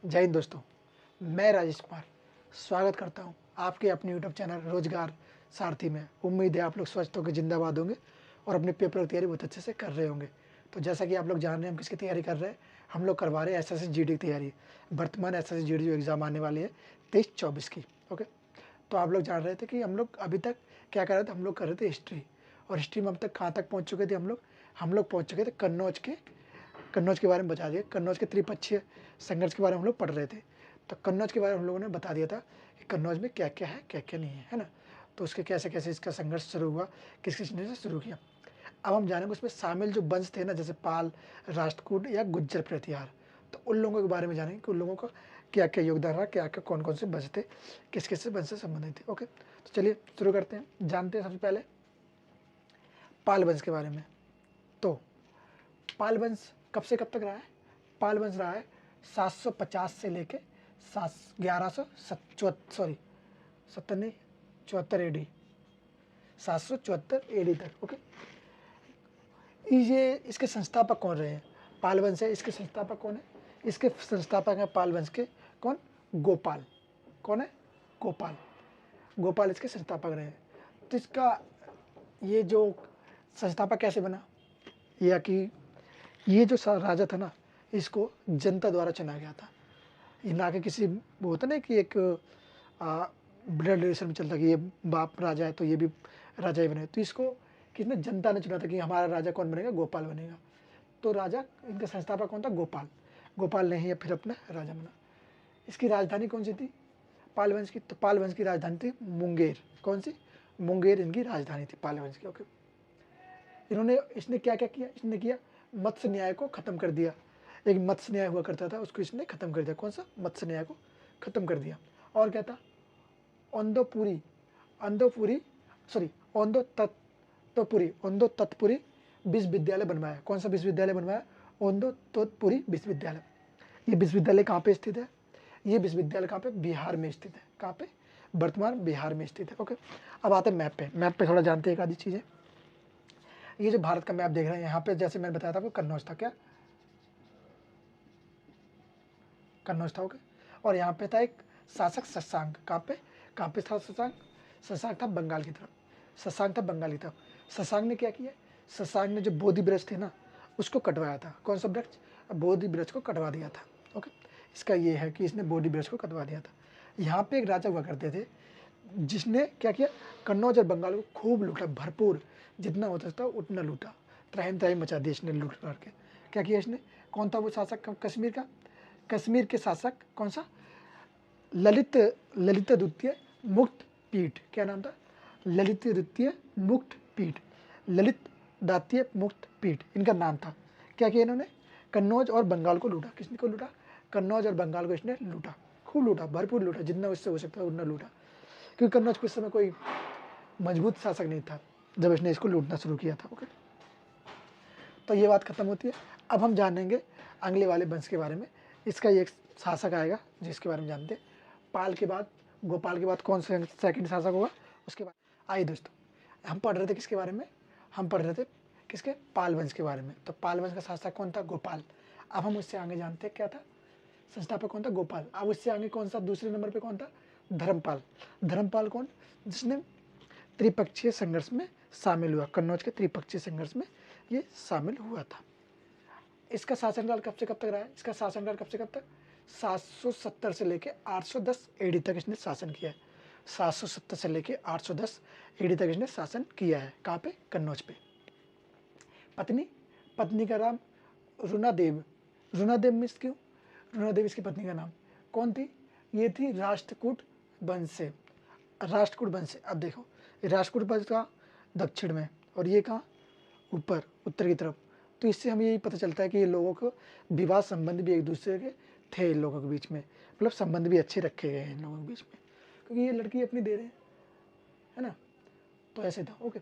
जय हिंद दोस्तों, मैं राजेश कुमार स्वागत करता हूं आपके अपने यूट्यूब चैनल रोजगार सारथी में। उम्मीद है आप लोग स्वस्थ होकर जिंदाबाद होंगे और अपने पेपर की तैयारी बहुत अच्छे से कर रहे होंगे। तो जैसा कि आप लोग जान रहे हैं हम किसकी तैयारी कर रहे हैं, हम लोग करवा रहे हैं एसएससी जीडी की तैयारी। वर्तमान एसएससी जीडी जो एग्ज़ाम आने वाली है 23-24 की। ओके, तो आप लोग जान रहे थे कि हम लोग अभी तक क्या कर रहे थे, हम लोग कर रहे थे हिस्ट्री। और हिस्ट्री में अब तक कहाँ तक पहुँच चुके थे हम लोग पहुँच चुके थे कन्नौज के बारे में बता दिया। कन्नौज के त्रिपक्षीय संघर्ष के बारे में हम लोग पढ़ रहे थे। तो कन्नौज के बारे में हम लोगों ने बता दिया था कि कन्नौज में क्या क्या है, क्या क्या नहीं है ना। तो उसके कैसे कैसे इसका संघर्ष शुरू हुआ, किस किसने से शुरू किया। अब हम जानेंगे उसमें शामिल जो वंश थे ना, जैसे पाल, राष्ट्रकूट या गुज्जर प्रतिहार। तो उन लोगों के बारे में जानेंगे कि उन लोगों का क्या क्या योगदान रहा, क्या क्या कौन कौन से वंश थे, किस किस से वंश से संबंधित थे। ओके, तो चलिए शुरू करते हैं। जानते हैं सबसे पहले पाल वंश के बारे में। तो पाल वंश कब से कब तक रहा है? पाल वंश रहा है 750 से लेके 74 एडी, 774 एडी तक। ओके, ये इसके संस्थापक कौन रहे हैं? पाल वंश है, इसके संस्थापक कौन है? इसके संस्थापक हैं पाल वंश के कौन? गोपाल। कौन है? गोपाल। गोपाल इसके संस्थापक रहे हैं। तो इसका ये जो संस्थापक कैसे बना, या कि ये जो राजा था ना, इसको जनता द्वारा चुना गया था। ये ना कि किसी वो होता ना कि एक ब्लड रिलेशन में चलता कि ये बाप राजा है तो ये भी राजा ही बने। तो इसको किसने? जनता ने चुना था कि हमारा राजा कौन बनेगा? गोपाल बनेगा। तो राजा, इनका संस्थापक कौन था? गोपाल। गोपाल ने ही फिर अपना राजा बना। इसकी राजधानी कौन सी थी पाल वंश की? तो पाल वंश की राजधानी थी मुंगेर। कौन सी? मुंगेर इनकी राजधानी थी पाल वंश की। ओके, इसने क्या क्या किया? इसने किया मत्स्य न्याय को खत्म कर दिया। एक मत्स्य न्याय हुआ करता था, उसको इसने खत्म कर दिया। कौन सा? मत्स्य न्याय को खत्म कर दिया। और क्या था? ओंदो तत्पुरी विश्वविद्यालय बनवाया। कौन सा विश्वविद्यालय बनवाया? ओंदो तत्पुरी विश्वविद्यालय। ये विश्वविद्यालय कहाँ पे स्थित है? ये विश्वविद्यालय कहाँ पे? बिहार में स्थित है। कहाँ पे? वर्तमान बिहार में स्थित है। ओके, अब आते हैं मैप पे। मैप पे थोड़ा जानते हैं एक आधी चीज़ें। ये जो भारत का मैप देख रहे हैं, यहाँ पे जैसे मैंने बताया था आपको कन्नौज था। क्या कन्नौज था? ओके, और यहाँ पे था एक शासक शशांक। कहाँ पे था शशांक? शशांक था बंगाल की तरफ। शशांक था बंगाल की तरफ। शशांक ने क्या किया? शशांक ने जो बोधि वृक्ष थे ना, उसको कटवाया था। कौन सा वृक्ष? बोधि वृक्ष को कटवा दिया था। ओके, इसका ये है कि इसने बोधि वृक्ष को कटवा दिया था। यहाँ पे एक राजा हुआ करते थे जिसने क्या किया? कन्नौज और बंगाल को खूब लूटा, भरपूर जितना होता था उतना लूटा। त्राहिम त्राहिम मचा दिया इसने लूट करके। क्या किया इसने? कौन था वो शासक कश्मीर का? कश्मीर के शासक कौन सा? ललित द्वितीय मुक्त पीठ। क्या नाम था? ललित द्वितीय मुक्त पीठ, ललित दातीय मुक्त पीठ इनका नाम था। क्या किया इन्होंने? कन्नौज और बंगाल को लूटा। किसने को लूटा? कन्नौज और बंगाल को इसने लूटा, खूब लूटा, भरपूर लूटा, जितना उससे हो सकता है उतना लूटा। क्योंकि कन्नौज को इस समय कोई मजबूत शासक नहीं था जब इसने इसको लूटना शुरू किया था। ओके, तो ये बात खत्म होती है। अब हम जानेंगे अगले वाले वंश के बारे में। इसका एक शासक आएगा जिसके बारे में जानते हैं। पाल के बाद, गोपाल के बाद कौन सा सेकंड शासक होगा? उसके बाद आइए दोस्तों, हम पढ़ रहे थे किसके बारे में? हम पढ़ रहे थे किसके? पाल वंश के बारे में। तो पाल वंश का शासक कौन था? गोपाल। अब हम उससे आगे जानते हैं क्या था? संस्थापक कौन था? गोपाल। अब उससे आगे कौन सा दूसरे नंबर पे कौन था? धर्मपाल। धर्मपाल कौन? जिसने त्रिपक्षीय संघर्ष में शामिल हुआ। कन्नौज के त्रिपक्षीय संघर्ष में ये शामिल हुआ था। इसका शासनकाल कब से कब तक रहा है? इसका शासनकाल कब से कब तक? 770 से लेके 810 एडी तक इसने शासन किया है। 770 से लेके 810 एडी तक इसने शासन किया है। कहाँ पे? कन्नौज पे। पत्नी का नाम रुनादेव। रुनादेव मीन्स क्यों? रुनादेव इसकी पत्नी का नाम कौन थी? ये थी राष्ट्रकूट वंश से। राष्ट्रकूट वंश से। अब देखो, राष्ट्रकूट वंश का दक्षिण में और ये कहाँ? ऊपर उत्तर की तरफ। तो इससे हमें यही पता चलता है कि ये लोगों को विवाह संबंध भी एक दूसरे के थे इन लोगों के बीच में, मतलब संबंध भी अच्छे रखे गए हैं इन लोगों के बीच में, क्योंकि ये लड़की अपनी दे रहे हैं, है ना। तो ऐसे था। ओके,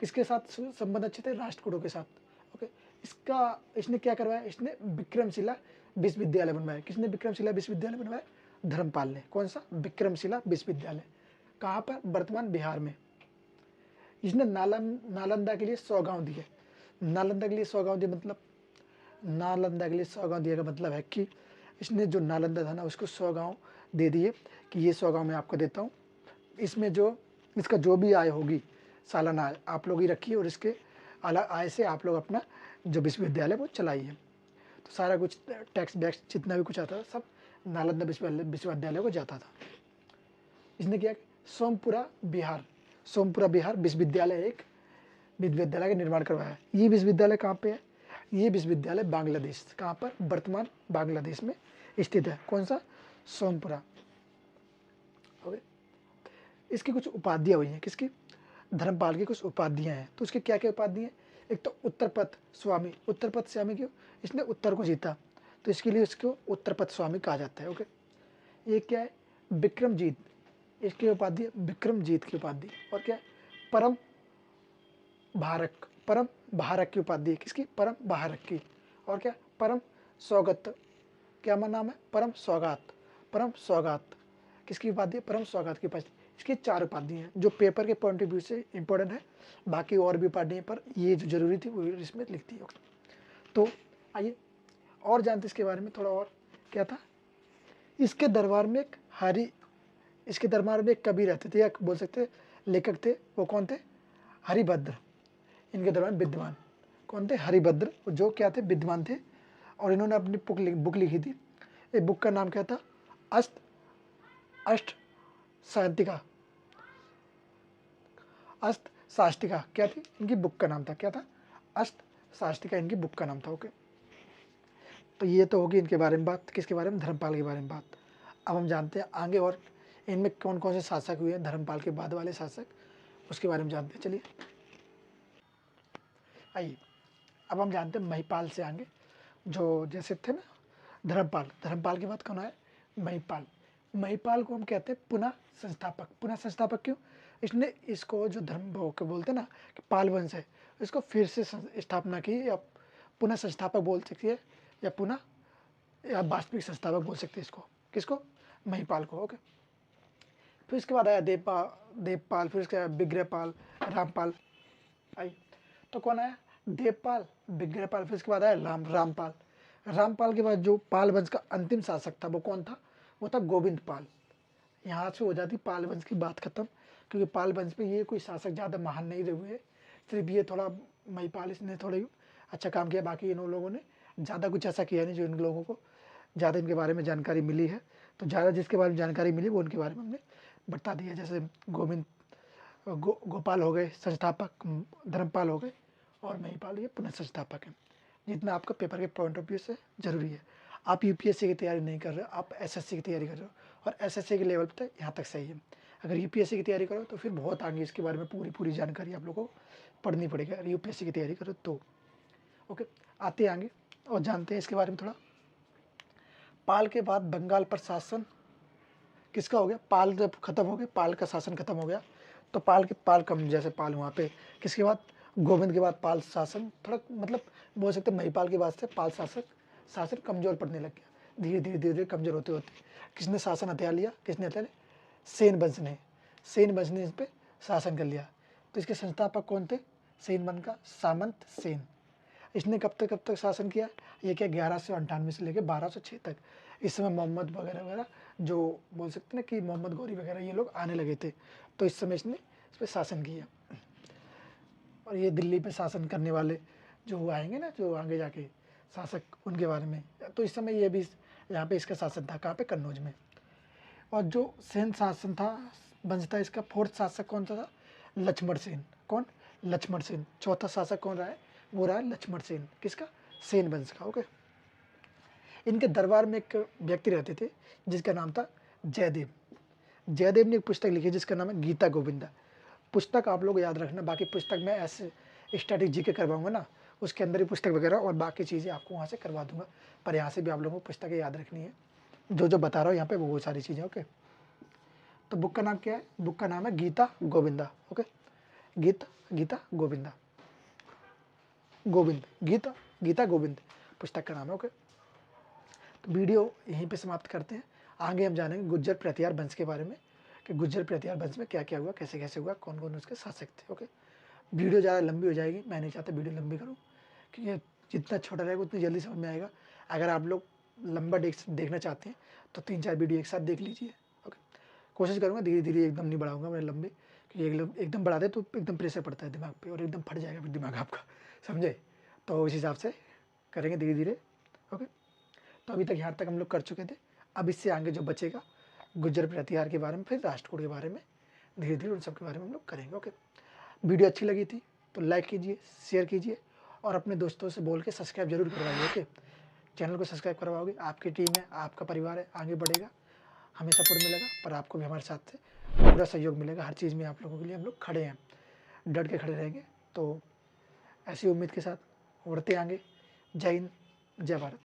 किसके साथ संबंध अच्छे थे? राष्ट्रकूटों के साथ। ओके, इसने क्या करवाया? इसने विक्रमशिला विश्वविद्यालय बनवाया। किसने विक्रमशिला विश्वविद्यालय बनवाया? धर्मपाल ने। कौन सा? विक्रमशिला विश्वविद्यालय। कहाँ पर? वर्तमान बिहार में। इसने नालंदा के लिए 100 गाँव दिए। नालंदा के लिए 100 गाँव दिए, मतलब नालंदा के लिए 100 गाँव दिए का मतलब है कि इसने जो नालंदा था ना उसको 100 गांव दे दिए कि ये 100 गांव मैं आपको देता हूँ, इसमें जो इसका जो भी आय होगी सालाना आय आप लोग ही रखिए और इसके अलग आय से आप लोग अपना जो विश्वविद्यालय वो चलाइए। तो सारा कुछ टैक्स वैक्स जितना भी कुछ आता था सब नालंदा विश्वविद्यालय को जाता था। इसने किया सोमपुरा बिहार विश्वविद्यालय एक विश्वविद्यालय का निर्माण करवाया। ये विश्वविद्यालय कहाँ पे है? ये विश्वविद्यालय बांग्लादेश, कहाँ पर? वर्तमान बांग्लादेश में स्थित है। कौन सा? सोमपुरा। ओके, इसकी कुछ उपाधियाँ हुई हैं। किसकी? धर्मपाल की कुछ उपाधियाँ हैं। तो उसके क्या क्या उपाधि हैं? एक तो उत्तरपथ स्वामी। उत्तरपथ स्वामी क्यों? इसने उत्तर को जीता तो इसके लिए इसको उत्तरपथ स्वामी कहा जाता है। ओके, ये क्या है? विक्रमजीत, इसकी उपाधि है विक्रमजीत की उपाधि। और क्या है? परम भारक की उपाधि है। किसकी? परम भारक की। और क्या? परम सौगत। क्या नाम है? परम सौगात किसकी उपाधि है? परम सौगात की उपाधि। इसकी 4 उपाधि हैं जो पेपर के पॉइंट ऑफ व्यू से इंपॉर्टेंट है। बाकी और भी उपाधि हैं पर ये जो जरूरी थी वो इसमें लिखती है। तो आइए और जानते इसके बारे में थोड़ा और। क्या था? इसके दरबार में एक कवि रहते थे, या बोल सकते लेखक थे। वो कौन थे? हरिभद्र। इनके दरबार में विद्वान कौन थे? हरिभद्र, जो क्या थे? विद्वान थे। और इन्होंने अपनी बुक लिखी थी। ये बुक का नाम क्या था? अष्ट शांतिका। अष्ट शास्त्रिका क्या थी? इनकी बुक का नाम था। क्या था? अष्ट शास्त्रिका इनकी बुक का नाम था। ओके, तो ये तो होगी इनके बारे में बात। किसके बारे में? धर्मपाल के बारे में बात। अब हम जानते हैं आगे और इनमें कौन कौन से शासक हुए हैं धर्मपाल के बाद वाले शासक, उसके बारे में जानते हैं। चलिए आइए अब हम जानते हैं महिपाल से आगे, जो जैसे थे ना धर्मपाल के बाद कौन आए? महिपाल को हम कहते हैं पुनः संस्थापक क्यों? इसने इसको जो धर्म के बोलते हैं ना कि पाल वंश है, इसको फिर से स्थापना की, या पुनः संस्थापक बोल सकती है, या पुनः या वास्तविक संस्थापक बोल सकते हैं इसको। किसको? महिपाल को। ओके, फिर इसके बाद आया देवपाल, फिर इसके बाद विग्रहपाल, रामपाल। आई तो कौन आया? देवपाल, विग्रहपाल, फिर इसके बाद आया रामपाल। रामपाल के बाद जो पाल वंश का अंतिम शासक था वो कौन था? वो था गोविंद पाल। यहाँ से हो जाती पाल वंश की बात खत्म, क्योंकि पाल वंश में ये कोई शासक ज़्यादा महान नहीं रहे हुए, सिर्फ ये थोड़ा महिपाल इसने थोड़ा अच्छा काम किया। बाकी इन लोगों ने ज़्यादा कुछ ऐसा किया नहीं जो इन लोगों को ज़्यादा इनके बारे में जानकारी मिली है। तो ज़्यादा जिसके बारे में जानकारी मिली वो उनके बारे में हमने बता दिया। जैसे गोपाल हो गए संस्थापक, धर्मपाल हो गए, और महिपाल ये पुनः संस्थापक हैं। जितना आपका पेपर के पॉइंट ऑफ व्यू से ज़रूरी है। आप यूपीएससी की तैयारी नहीं कर रहे हो, आप एसएससी की तैयारी कर रहे हो, और एसएससी के लेवल तक यहाँ तक सही है। अगर यूपीएससी की तैयारी करो तो फिर बहुत आगे इसके बारे में पूरी जानकारी आप लोगों को पढ़नी पड़ेगी अगर यूपीएससी की तैयारी करो तो। ओके, आते हैं आगे और जानते हैं इसके बारे में थोड़ा। पाल के बाद बंगाल पर शासन किसका हो गया? पाल जब खत्म हो गया, पाल का शासन खत्म हो गया, तो पाल कम, जैसे पाल वहाँ पे किसके बाद? गोविंद के बाद पाल शासन थोड़ा मतलब बोल सकते महिपाल के बाद से पाल शासन कमजोर पड़ने लग गया। धीरे धीरे कमजोर होते होते किसने शासन हथिया लिया? किसने हथिया लिया? सेन वंश ने इस पर शासन कर लिया। तो इसके संस्थापक कौन थे? सेन वंश का सामंत सेन। इसने कब तक शासन किया? ये क्या 1198 से लेकर 1206 तक। इस समय मोहम्मद वगैरह जो बोल सकते हैं ना कि मोहम्मद गौरी वगैरह ये लोग आने लगे थे, तो इस समय इसने इस पर शासन किया। और ये दिल्ली पे शासन करने वाले जो आएंगे ना, जो आगे जाके शासक, उनके बारे में। तो इस समय ये भी यहाँ पे इसका शासन था, कहाँ पे? कन्नौज में। और जो सेन शासन था वंश था, इसका 4th शासक कौन सा था? लक्ष्मण सेन। कौन? लक्ष्मण सेन। चौथा शासक कौन रहा है? वो रहा है लक्ष्मण सेन। किसका? सेन वंश का। ओके, इनके दरबार में एक व्यक्ति रहते थे जिसका नाम था जयदेव ने एक पुस्तक लिखी जिसका नाम है गीता गोविंदा। पुस्तक आप लोग याद रखना, बाकी पुस्तक मैं ऐसे स्टैटिक जीके करवाऊंगा ना, उसके अंदर ही पुस्तक वगैरह और बाकी चीज़ें आपको वहाँ से करवा दूंगा, पर यहाँ से भी आप लोगों को पुस्तकें याद रखनी है। जो बता रहा हूँ यहाँ पे वो सारी चीज़ें। ओके, तो बुक का नाम क्या है? बुक का नाम है गीता गोविंदा। ओके, गीता गोविंदा, गीता गोविंद पुस्तक का नाम है। ओके, तो वीडियो यहीं पे समाप्त करते हैं। आगे हम जानेंगे गुज्जर प्रतिहार वंश के बारे में कि गुज्जर प्रतिहार वंश में क्या क्या हुआ, कैसे कैसे हुआ, कौन कौन उसके शासक थे। ओके, वीडियो ज़्यादा लंबी हो जाएगी, मैं नहीं चाहता वीडियो लंबी करूँ, क्योंकि जितना छोटा रहेगा उतनी जल्दी समझ में आएगा। अगर आप लोग लंबा देखना चाहते हैं तो 3-4 वीडियो एक साथ देख लीजिए। ओके, कोशिश करूँगा धीरे धीरे, एकदम नहीं बढ़ाऊँगा मैं लंबे, कि एकदम बढ़ा दे तो एकदम प्रेशर पड़ता है दिमाग पे और एकदम फट जाएगा फिर दिमाग आपका, समझे? तो उस हिसाब से करेंगे धीरे धीरे। ओके, तो अभी तक यहाँ तक हम लोग कर चुके थे। अब इससे आगे जो बचेगा गुज्जर प्रतिहार के बारे में, फिर राष्ट्रकूट के बारे में, धीरे धीरे उन सब के बारे में हम लोग करेंगे। ओके, वीडियो अच्छी लगी थी तो लाइक कीजिए, शेयर कीजिए और अपने दोस्तों से बोल के सब्सक्राइब जरूर करवाइए। ओके, चैनल को सब्सक्राइब करवाओगे, आपकी टीम है, आपका परिवार है, आगे बढ़ेगा, हमें सपोर्ट मिलेगा, पर आपको भी हमारे साथ से पूरा सहयोग मिलेगा। हर चीज़ में आप लोगों के लिए हम लोग खड़े हैं, डट के खड़े रहेंगे। तो ऐसी उम्मीद के साथ उड़ते आगे। जय हिंद, जय भारत।